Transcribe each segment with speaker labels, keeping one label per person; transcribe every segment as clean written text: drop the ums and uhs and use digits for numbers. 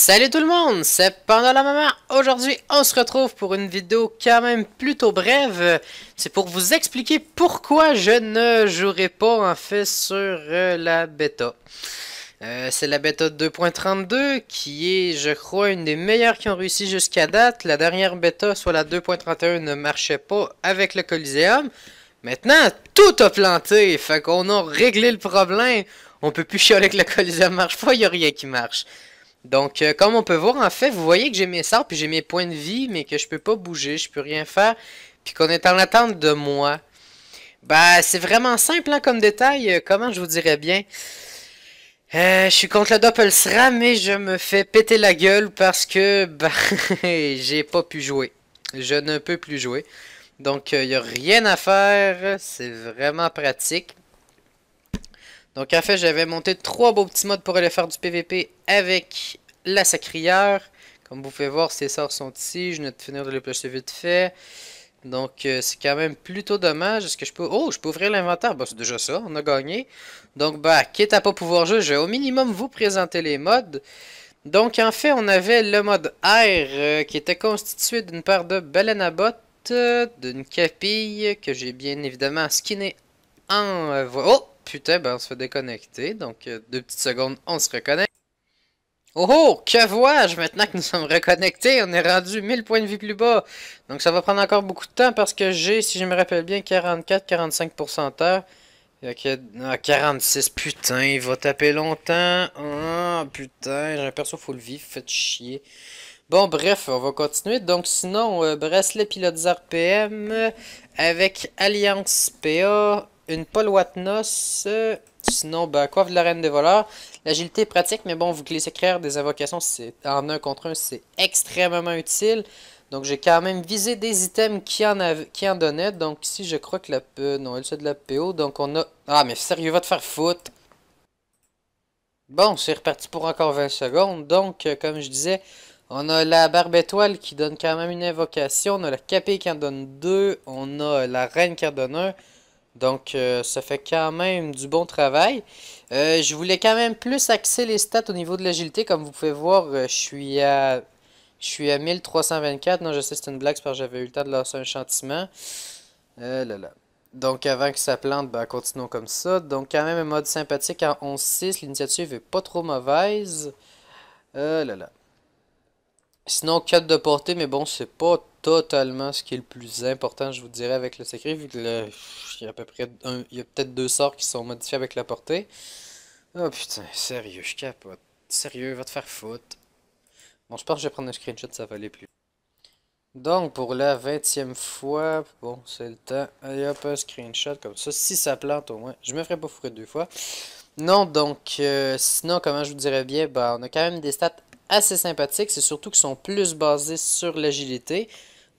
Speaker 1: Salut tout le monde, c'est Pendant la Maman. Aujourd'hui, on se retrouve pour une vidéo quand même plutôt brève. C'est pour vous expliquer pourquoi je ne jouerai pas en fait sur la bêta. C'est la bêta 2.32 qui est, je crois, une des meilleures qui ont réussi jusqu'à date. La dernière bêta, soit la 2.31, ne marchait pas avec le Coliseum. Maintenant, tout a planté, fait qu'on a réglé le problème. On peut plus chialer que le Coliseum marche pas, il n'y a rien qui marche. Donc, comme on peut voir, en fait, vous voyez que j'ai mes sorts, puis j'ai mes points de vie, mais que je peux pas bouger, je peux rien faire, puis qu'on est en attente de moi. Bah, c'est vraiment simple, hein, comme détail, comment je vous dirais bien. Je suis contre le Doppelsram, mais je me fais péter la gueule parce que, bah, j'ai pas pu jouer. Je ne peux plus jouer. Donc, il n'y a rien à faire, c'est vraiment pratique. Donc en fait, j'avais monté 3 beaux petits modes pour aller faire du PVP avec la sacrière. Comme vous pouvez voir, ces sorts sont ici. Je viens de finir de les placer vite fait. Donc c'est quand même plutôt dommage. Est-ce que je peux... Oh, je peux ouvrir l'inventaire. Bah, c'est déjà ça, on a gagné. Donc bah, quitte à pas pouvoir jouer, je vais au minimum vous présenter les modes. Donc en fait, on avait le mode R qui était constitué d'une paire de baleines à bottes, d'une capille que j'ai bien évidemment skinné en... oh! Putain, ben on se fait déconnecter. Donc, 2 petites secondes, on se reconnecte. Oh oh! Que vois-je? Maintenant que nous sommes reconnectés, on est rendu 1000 points de vie plus bas. Donc, ça va prendre encore beaucoup de temps parce que j'ai, si je me rappelle bien, 44-45%. Ah, 46, putain, il va taper longtemps. Ah, putain, j'ai un perso full vie, faites chier. Bon, bref, on va continuer. Donc, sinon, bracelet pilote RPM avec Alliance PA, une Paul Watnos. Sinon, bah, coiffe de la Reine des voleurs. L'agilité est pratique, mais bon, vu que les écrire des invocations, c'est en un contre un, c'est extrêmement utile. Donc, j'ai quand même visé des items qui en donnaient. Donc, ici, je crois que la PE. Non, elle, c'est de la PO. Donc, on a. Ah, mais sérieux, va te faire foutre. Bon, c'est reparti pour encore 20 secondes. Donc, comme je disais, on a la barbe étoile qui donne quand même une invocation. On a la capée qui en donne 2. On a la reine qui en donne 1. Donc, ça fait quand même du bon travail. Je voulais quand même plus axer les stats au niveau de l'agilité. Comme vous pouvez voir, je suis à 1324. Non, je sais c'est une blague, c'est parce que j'avais eu le temps de lancer un chantiment. Là là. Donc avant que ça plante, ben continuons comme ça. Donc quand même un mode sympathique en 11-6. L'initiative est pas trop mauvaise. Là là. Sinon 4 de portée, mais bon, c'est pas totalement ce qui est le plus important, je vous dirais, avec le secret, vu que il y a à peu près il y a peut-être 2 sorts qui sont modifiés avec la portée. Oh putain, sérieux, je capote. Sérieux, va te faire foutre. Bon, je pense que je vais prendre un screenshot, ça va aller plus. Donc, pour la 20e fois, bon, c'est le temps. Allez hop, un screenshot comme ça. Si ça plante au moins, je me ferai pas fourrer 2 fois. Non, donc, sinon, comment je vous dirais bien, bah, on a quand même des stats assez sympathiques. C'est surtout qu'ils sont plus basés sur l'agilité.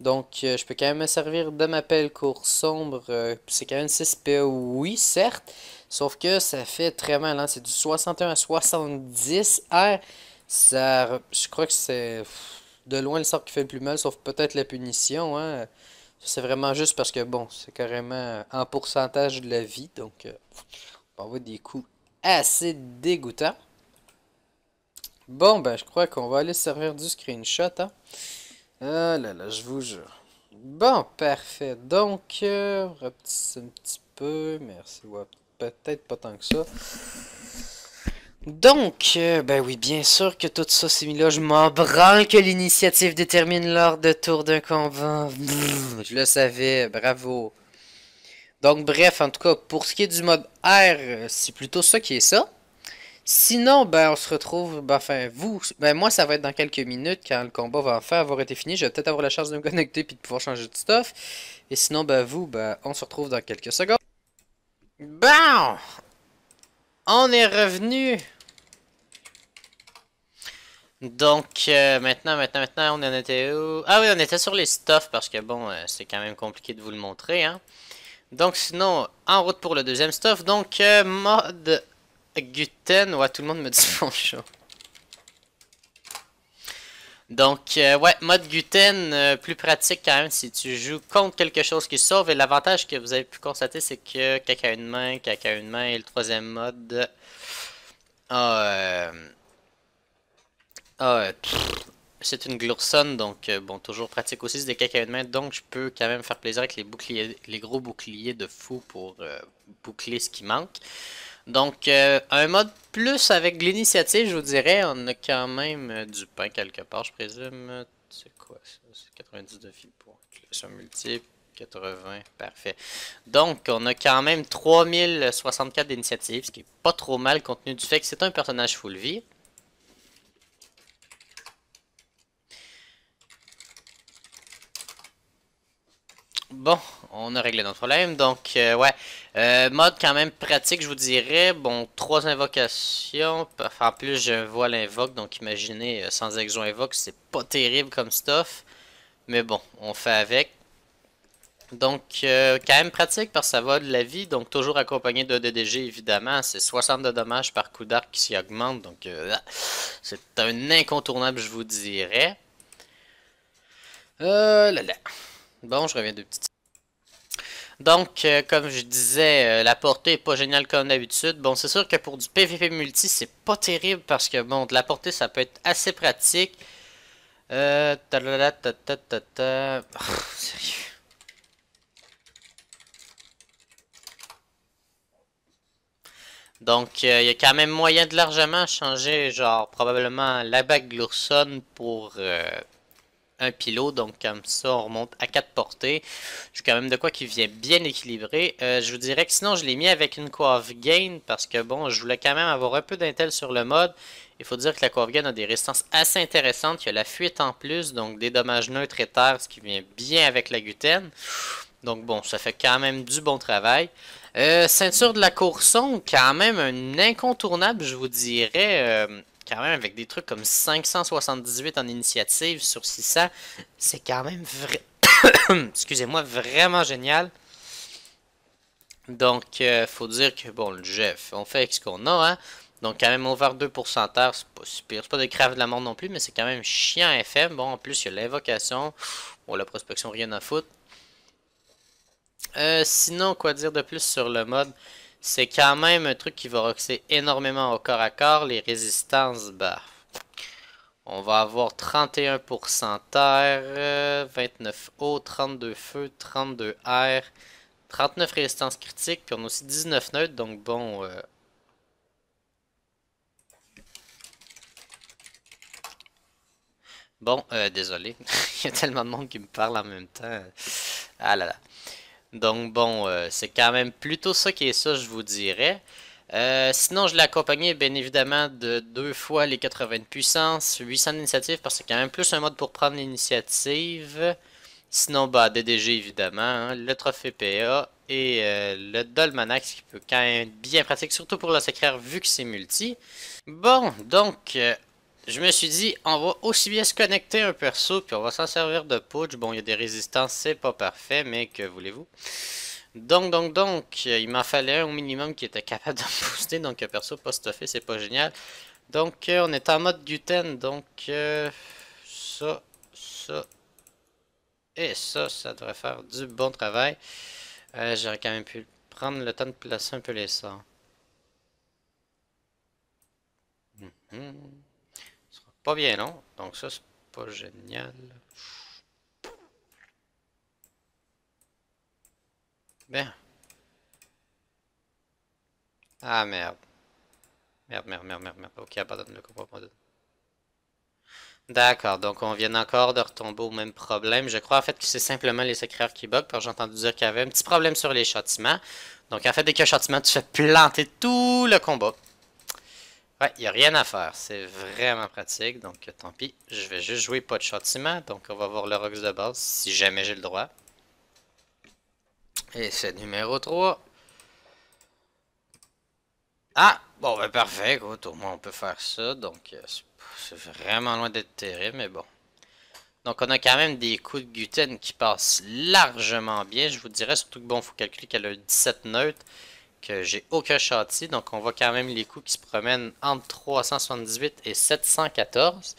Speaker 1: Donc, je peux quand même me servir de ma pelle course sombre. C'est quand même 6 PA, oui, certes. Sauf que ça fait très mal, hein. C'est du 61 à 70 R. Ça, je crois que c'est de loin le sort qui fait le plus mal, sauf peut-être la punition, hein. C'est vraiment juste parce que, bon, c'est carrément en pourcentage de la vie. Donc, on va des coups assez dégoûtants. Bon, ben, je crois qu'on va aller se servir du screenshot, hein. Ah là là, je vous jure. Bon, parfait. Donc, repetissez un petit peu. Merci. Ouais, peut-être pas tant que ça. Donc, ben oui, bien sûr que tout ça c'est mis là. Je m'en branle que l'initiative détermine l'ordre de tour d'un combat. Je le savais, bravo. Donc, bref, en tout cas, pour ce qui est du mode R, c'est plutôt ça qui est ça. Sinon, ben, on se retrouve, ben, enfin, moi, ça va être dans quelques minutes quand le combat va enfin avoir été fini. Je vais peut-être avoir la chance de me connecter puis de pouvoir changer de stuff. Et sinon, ben, ben, on se retrouve dans quelques secondes. Bon, on est revenu. Donc, maintenant, on en était où? Ah oui, on était sur les stuffs parce que, bon, c'est quand même compliqué de vous le montrer, hein. Donc, sinon, en route pour le deuxième stuff. Donc, mode Guten. Ouais, tout le monde me dit bonjour. Donc, ouais, mode Guten, plus pratique quand même si tu joues contre quelque chose qui sauve. Et l'avantage que vous avez pu constater, c'est que quelqu'un a une main, et le troisième mode a Ah, c'est une Glourson, donc bon, toujours pratique aussi, c'est des caca de main, donc je peux quand même faire plaisir avec les boucliers, les gros boucliers de fou pour boucler ce qui manque. Donc, un mode plus avec l'initiative, je vous dirais, on a quand même du pain quelque part, je présume. C'est quoi ça? C'est 90 de vie pour ça multiple. 80, parfait. Donc, on a quand même 3064 d'initiative, ce qui est pas trop mal compte tenu du fait que c'est un personnage full vie. Bon, on a réglé notre problème. Donc, ouais. Mode quand même pratique, je vous dirais. Bon, 3 invocations. En plus, je vois l'invoque. Donc, imaginez, sans exo invoque, c'est pas terrible comme stuff. Mais bon, on fait avec. Donc, quand même pratique parce que ça va de la vie. Donc, toujours accompagné de DDG, évidemment. C'est 60 de dommages par coup d'arc qui s'y augmente. Donc, c'est un incontournable, je vous dirais. Là, là. Bon, je reviens de petites. Donc, comme je disais, la portée est pas géniale comme d'habitude. Bon, c'est sûr que pour du PVP multi, c'est pas terrible parce que, bon, de la portée, ça peut être assez pratique. Sérieux. Donc, il y a quand même moyen de largement changer, genre, probablement la bague Glurson pour un pilot, donc comme ça on remonte à 4 portées. J'ai quand même de quoi qui vient bien équilibré. Je vous dirais que sinon je l'ai mis avec une coiffe gain parce que bon, je voulais quand même avoir un peu d'intel sur le mode. Il faut dire que la coiffe gain a des résistances assez intéressantes. Il y a la fuite en plus, donc des dommages neutres et terres, ce qui vient bien avec la gluten. Donc bon, ça fait quand même du bon travail. Ceinture de la courson, quand même un incontournable, je vous dirais. Quand même avec des trucs comme 578 en initiative sur 600, c'est quand même excusez-moi, vraiment génial. Donc, faut dire que, bon, le Jeff, on fait avec ce qu'on a, hein. Donc, quand même, over 2% terre, c'est pas super. C'est pas de crave de la mort non plus, mais c'est quand même chiant FM. Bon, en plus, il y a l'invocation. Bon, la prospection, rien à foutre. Sinon, quoi dire de plus sur le mode? C'est quand même un truc qui va roxer énormément au corps à corps. Les résistances, bah, on va avoir 31% terre, 29 eau, 32 feu, 32 air, 39 résistance critique, puis on a aussi 19 neutres, donc bon... Bon, désolé, il y a tellement de monde qui me parle en même temps. Ah là là. Donc bon, c'est quand même plutôt ça qui est ça, je vous dirais. Sinon, je l'ai accompagné bien évidemment de 2 fois les 80 de puissance, 800 d'initiative parce que c'est quand même plus un mode pour prendre l'initiative. Sinon, bah, DDG évidemment, hein, le trophée PA et le Dolmanax qui peut quand même être bien pratique, surtout pour le secret vu que c'est multi. Bon, donc, je me suis dit, on va aussi bien se connecter un perso, puis on va s'en servir de putsch. Bon, il y a des résistances, c'est pas parfait, mais que voulez-vous? Donc, il m'en fallait un au minimum qui était capable de me booster, donc perso pas stuffé, c'est pas génial. Donc, on est en mode gluten, donc ça, ça et ça devrait faire du bon travail. J'aurais quand même pu prendre le temps de placer un peu les sorts. Mhm. Ce sera pas bien long, donc ça c'est pas génial. Bien. Ah merde. Merde. Ok, abandonne le combat. D'accord, donc on vient encore de retomber au même problème. Je crois en fait que c'est simplement les éclaireurs qui bug, parce que j'ai entendu dire qu'il y avait un petit problème sur les châtiments. Donc en fait, dès qu'il y a un châtiment, tu fais planter tout le combat. Ouais, il n'y a rien à faire. C'est vraiment pratique, donc tant pis. Je vais juste jouer pas de châtiment, donc on va voir le Rox de base, si jamais j'ai le droit. Et c'est numéro 3. Ah! Bon, ben parfait, écoute, au moins on peut faire ça, donc c'est vraiment loin d'être terrible, mais bon. Donc on a quand même des coups de gluten qui passent largement bien, je vous dirais, surtout que bon, faut calculer qu'elle a 17 neutres, que j'ai aucun châti, donc on voit quand même les coups qui se promènent entre 378 et 714.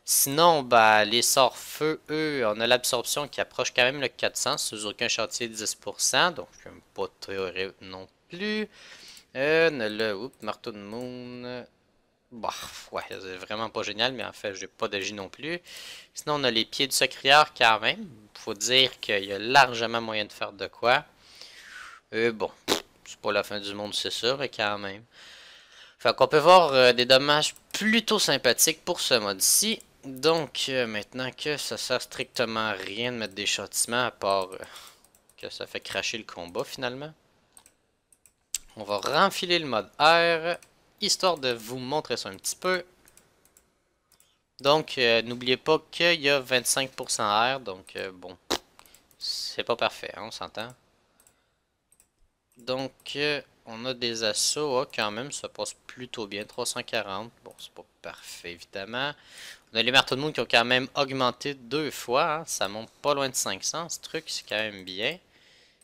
Speaker 1: Sinon, bah, les sorts feu, eux, on a l'absorption qui approche quand même le 400, sous aucun châtier 10%, donc pas terrible non plus. Oups, marteau de moon. Bah, ouais, c'est vraiment pas génial, mais en fait, j'ai pas de J non plus. Sinon, on a les pieds du sacrière quand même. Faut dire qu'il y a largement moyen de faire de quoi. Bon, c'est pas la fin du monde, c'est sûr, mais quand même. Fait qu'on peut voir des dommages plutôt sympathiques pour ce mode-ci. Donc, maintenant que ça sert strictement à rien de mettre des châtiments, à part que ça fait cracher le combat finalement. On va renfiler le mode air, histoire de vous montrer ça un petit peu. Donc, n'oubliez pas qu'il y a 25% air, donc bon, c'est pas parfait, hein, on s'entend. Donc, on a des assauts, quand même, ça passe plutôt bien, 340, bon, c'est pas parfait, évidemment. On a les marteaux de moon qui ont quand même augmenté 2 fois, hein, ça monte pas loin de 500, ce truc, c'est quand même bien.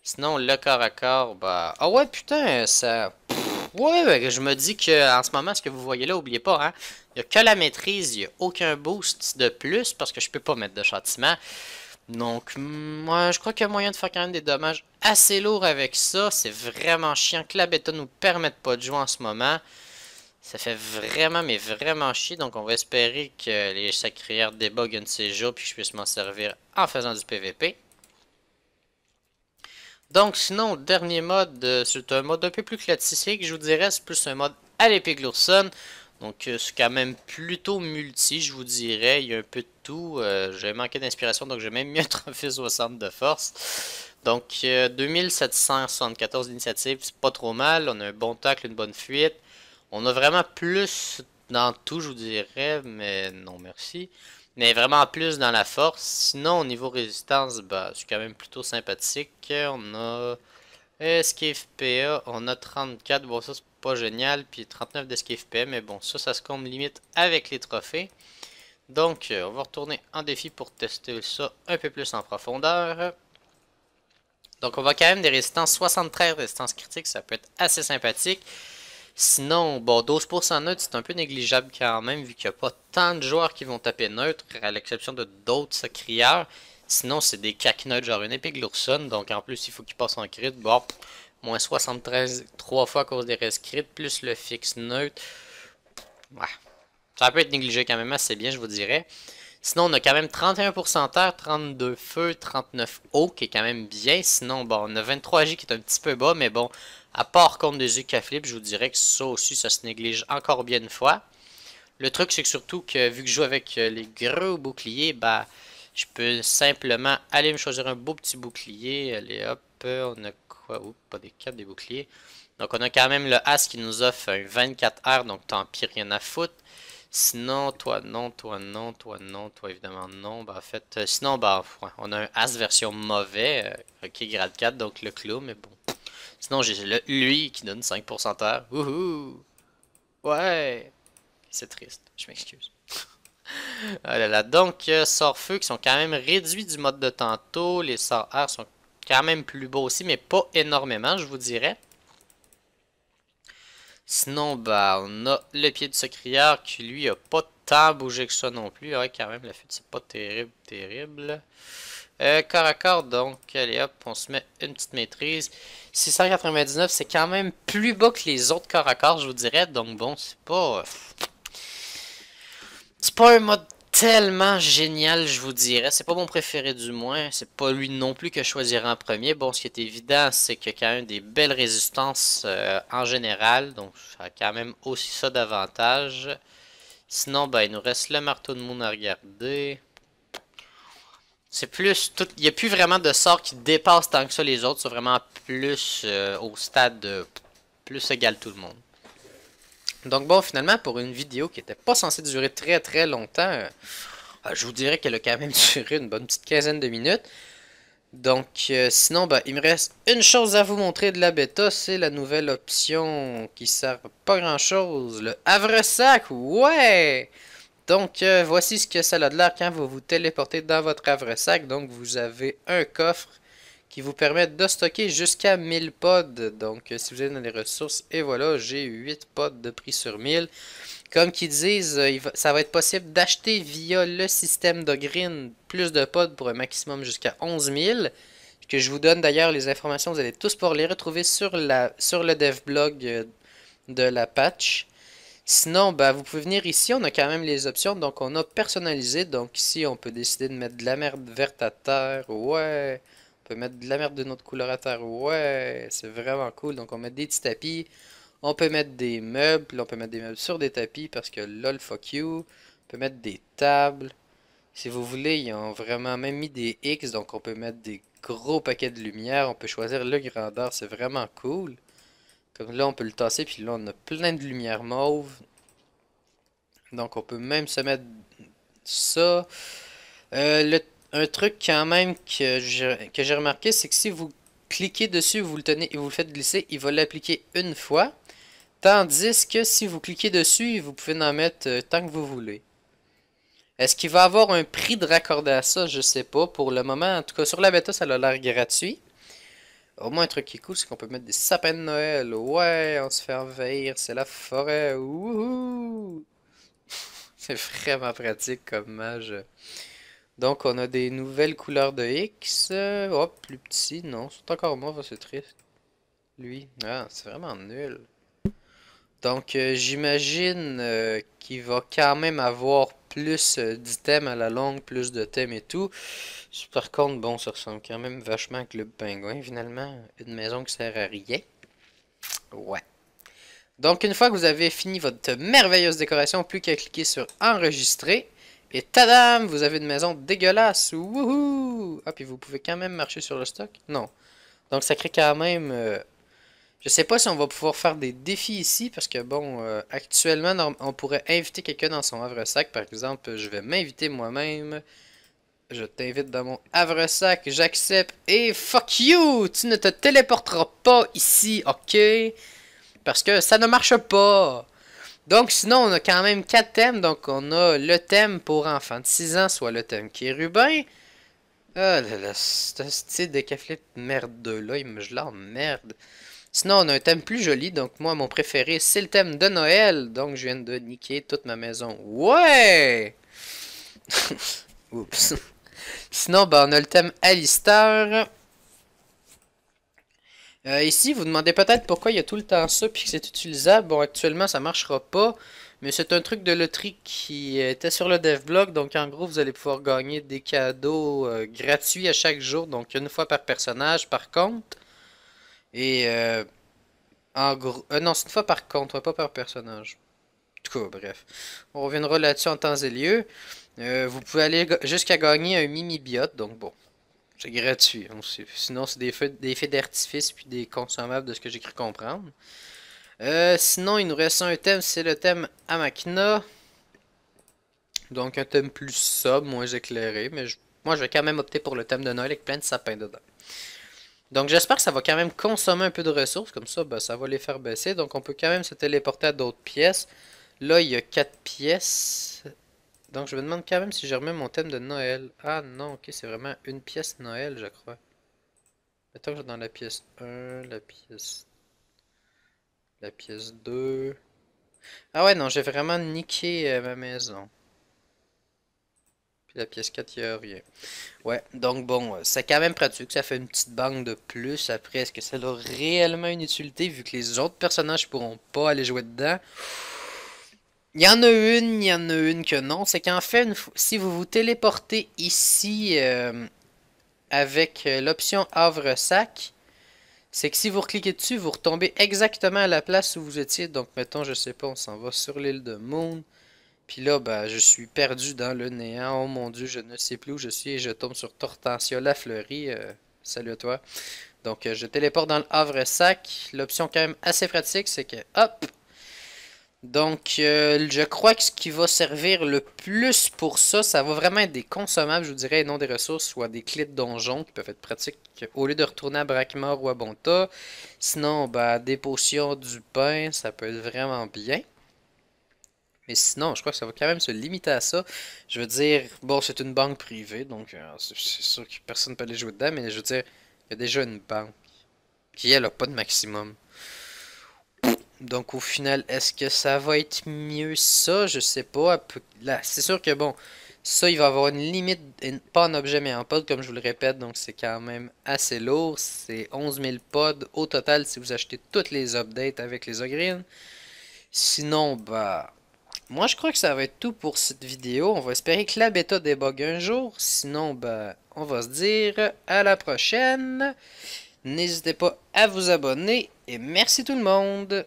Speaker 1: Sinon, le corps à corps, bah... Ah ouais, putain, ça... Ouais, ben, je me dis que en ce moment, ce que vous voyez là, oubliez pas, hein, il n'y a que la maîtrise, il n'y a aucun boost de plus parce que je peux pas mettre de châtiment. Donc, moi, je crois qu'il y a moyen de faire quand même des dommages assez lourds avec ça. C'est vraiment chiant que la bêta nous permette pas de jouer en ce moment. Ça fait vraiment, mais vraiment chier. Donc, on va espérer que les sacrières débuggent un de ces jours puis que je puisse m'en servir en faisant du PVP. Donc, sinon, dernier mode, c'est un mode un peu plus classique, je vous dirais, c'est plus un mode à l'épée Glourson. Donc, c'est quand même plutôt multi, je vous dirais, il y a un peu de tout. J'ai manqué d'inspiration, donc j'ai même mis un trophée 60 de force. Donc, 2774 d'initiative, c'est pas trop mal, on a un bon tacle, une bonne fuite. On a vraiment plus dans tout, je vous dirais, mais non merci. Mais vraiment plus dans la force. Sinon, au niveau résistance, bah, c'est quand même plutôt sympathique. On a esquive PA, on a 34. Bon, ça, c'est pas génial. Puis 39 d'esquive PA, mais bon, ça se comble limite avec les trophées. Donc, on va retourner en défi pour tester ça un peu plus en profondeur. Donc, on va quand même des résistances 73 résistances critiques. Ça peut être assez sympathique. Sinon, bon, 12% neutre, c'est un peu négligeable quand même, vu qu'il n'y a pas tant de joueurs qui vont taper neutre, à l'exception de d'autres sacrières. Sinon, c'est des cacs neutres, genre une épée Glourson, donc en plus, il faut qu'il passe en crit. Bon, moins 73, 3 fois à cause des restes crit, plus le fixe neutre. Ouais, ça peut être négligé quand même assez bien, je vous dirais. Sinon, on a quand même 31% terre, 32 feu, 39 eau, qui est quand même bien. Sinon, bon, on a 23J qui est un petit peu bas, mais bon, à part contre des UK flip, je vous dirais que ça aussi, ça se néglige encore bien une fois. Le truc, c'est que surtout que vu que je joue avec les gros boucliers, bah, je peux simplement aller me choisir un beau petit bouclier. Allez, hop, on a quoi? Oups, pas des 4 des boucliers. Donc, on a quand même le As qui nous offre un 24R, donc tant pis, rien à foutre. Sinon, toi non, toi non, toi non, toi évidemment non. Bah, en fait, sinon, bah, ouais, on a un As version mauvais, qui est grade 4, donc le clou, mais bon. Sinon, j'ai lui qui donne 5% terre. Wouhou! Ouais! C'est triste, je m'excuse. Ah là là, donc, sorts feu qui sont quand même réduits du mode de tantôt. Les sorts air sont quand même plus beaux aussi, mais pas énormément, je vous dirais. Sinon, bah, on a le pied de sacrière qui, lui, a pas tant bougé que ça non plus. Ouais, quand même, la fuite, c'est pas terrible, terrible. Corps à corps, donc, allez hop, on se met une petite maîtrise. 699, c'est quand même plus bas que les autres corps à corps, je vous dirais. Donc, bon, c'est pas... C'est pas un mode tellement génial, je vous dirais. C'est pas mon préféré du moins. C'est pas lui non plus que je choisirais en premier. Bon, ce qui est évident, c'est qu'il y a quand même des belles résistances en général. Donc, ça a quand même aussi ça d'avantage. Sinon, ben, il nous reste le marteau de moon à regarder. C'est plus tout. Il n'y a plus vraiment de sorts qui dépassent tant que ça les autres. C'est vraiment plus au stade de plus égal tout le monde. Donc bon, finalement, pour une vidéo qui n'était pas censée durer très très longtemps, je vous dirais qu'elle a quand même duré une bonne petite quinzaine de minutes. Donc sinon, ben, il me reste une chose à vous montrer de la bêta, c'est la nouvelle option qui sert à pas grand chose, le havresac, ouais! Donc voici ce que ça a de l'air quand vous vous téléportez dans votre havresac. Donc vous avez un coffre qui vous permet de stocker jusqu'à 1000 pods. Donc, si vous êtes dans les ressources, et voilà, j'ai 8 pods de prix sur 1000. Comme qu'ils disent, ça va être possible d'acheter via le système d'Ogreen plus de pods pour un maximum jusqu'à 11 000. Que je vous donne d'ailleurs les informations, vous allez tous pouvoir les retrouver sur le devblog de la patch. Sinon, bah, vous pouvez venir ici, on a quand même les options, donc on a personnalisé, donc ici on peut décider de mettre de la merde verte à terre, ouais, on peut mettre de la merde d'une autre couleur à terre, ouais, c'est vraiment cool, donc on met des petits tapis, on peut mettre des meubles, puis là, on peut mettre des meubles sur des tapis, parce que lol, fuck you, on peut mettre des tables, si vous voulez, ils ont vraiment même mis des X, donc on peut mettre des gros paquets de lumière, on peut choisir le grandeur, c'est vraiment cool. Comme là, on peut le tasser, puis là, on a plein de lumière mauve. Donc, on peut même se mettre ça. Un truc quand même que j'ai remarqué, c'est que si vous cliquez dessus, vous le tenez et vous le faites glisser, il va l'appliquer une fois. Tandis que si vous cliquez dessus, vous pouvez en mettre tant que vous voulez. Est-ce qu'il va avoir un prix de raccorder à ça? Je sais pas. Pour le moment, en tout cas, sur la bêta, ça a l'air gratuit. Au moins, un truc qui est cool, c'est qu'on peut mettre des sapins de Noël. Ouais, on se fait envahir, c'est la forêt. Wouhou! C'est vraiment pratique comme mage. Donc, on a des nouvelles couleurs de X. Oh, plus petit, non, c'est encore moi, c'est triste. Lui, ah, c'est vraiment nul. Donc, j'imagine qu'il va quand même avoir plus d'items à la longue, plus de thèmes et tout. Par contre, bon, ça ressemble quand même vachement à Club Pingouin, finalement. Une maison qui sert à rien. Ouais. Donc, une fois que vous avez fini votre merveilleuse décoration, plus qu'à cliquer sur enregistrer. Et tadam, vous avez une maison dégueulasse. Wouhou! Ah, puis vous pouvez quand même marcher sur le stock? Non. Donc, ça crée quand même... je sais pas si on va pouvoir faire des défis ici, parce que bon, actuellement, on pourrait inviter quelqu'un dans son havre-sac. Par exemple, je vais m'inviter moi-même. Je t'invite dans mon havre-sac, j'accepte. Et fuck you! Tu ne te téléporteras pas ici, ok? Parce que ça ne marche pas. Donc, sinon, on a quand même 4 thèmes. Donc, on a le thème pour enfants de 6 ans, soit le thème Kérubin. Ah là là, ce style de café de merde là, je l'emmerde. Sinon, on a un thème plus joli. Donc, moi, mon préféré, c'est le thème de Noël. Donc, je viens de niquer toute ma maison. Ouais! Oups. Sinon, ben, on a le thème Alistair. Ici, vous demandez peut-être pourquoi il y a tout le temps ça puis que c'est utilisable. Bon, actuellement, ça marchera pas. Mais c'est un truc de loterie qui était sur le devblog. Donc, en gros, vous allez pouvoir gagner des cadeaux gratuits à chaque jour. Donc, une fois par personnage, par contre. Et en gros... non, c'est une fois par contre, pas par personnage. En tout cas, bref. On reviendra là-dessus en temps et lieu. Vous pouvez aller jusqu'à gagner un mimi-biote. Donc, bon. C'est gratuit. Sinon, c'est des faits d'artifice puis des consommables de ce que j'ai cru comprendre. Sinon, il nous reste un thème, c'est le thème Amakna. Donc, un thème plus sobre, moins éclairé. Mais moi, je vais quand même opter pour le thème de Noël avec plein de sapins dedans. Donc, j'espère que ça va quand même consommer un peu de ressources. Comme ça, ben, ça va les faire baisser. Donc, on peut quand même se téléporter à d'autres pièces. Là, il y a 4 pièces. Donc, je me demande quand même si je remets mon thème de Noël. Ah non, ok, c'est vraiment une pièce Noël, je crois. Mettons que j'ai dans la pièce 1, la pièce 2. Ah ouais, non, j'ai vraiment niqué ma maison. Puis la pièce 4, il n'y a rien. Ouais, donc bon, c'est quand même pratique. Ça fait une petite banque de plus. Après, est-ce que ça a réellement une utilité vu que les autres personnages pourront pas aller jouer dedans? Il y en a une que non. C'est qu'en fait, si vous vous téléportez ici avec l'option Havre-Sac, c'est que si vous cliquez dessus, vous retombez exactement à la place où vous étiez. Donc, mettons, je sais pas, on s'en va sur l'île de Moon. Puis là, ben, je suis perdu dans le néant. Oh mon Dieu, je ne sais plus où je suis et je tombe sur Tortensia la fleurie. Salut à toi. Donc, je téléporte dans le Havre-Sac. L'option quand même assez pratique, c'est que, hop! Donc, je crois que ce qui va servir le plus pour ça, ça va vraiment être des consommables, je vous dirais, et non des ressources, soit des clés de donjon qui peuvent être pratiques au lieu de retourner à Brackmore ou à Bonta. Sinon, bah, des potions, du pain, ça peut être vraiment bien. Mais sinon, je crois que ça va quand même se limiter à ça. Je veux dire, bon, c'est une banque privée, donc c'est sûr que personne ne peut aller jouer dedans, mais je veux dire, il y a déjà une banque qui, elle, a pas de maximum. Donc au final, est-ce que ça va être mieux ça? Je sais pas. Là, c'est sûr que bon, ça il va avoir une limite, pas en objet mais en pod comme je vous le répète, donc c'est quand même assez lourd. C'est 11 000 pods au total si vous achetez toutes les updates avec les Ogreen. Sinon, bah... moi, je crois que ça va être tout pour cette vidéo. On va espérer que la bêta débug un jour. Sinon, bah... on va se dire à la prochaine. N'hésitez pas à vous abonner. Et merci tout le monde.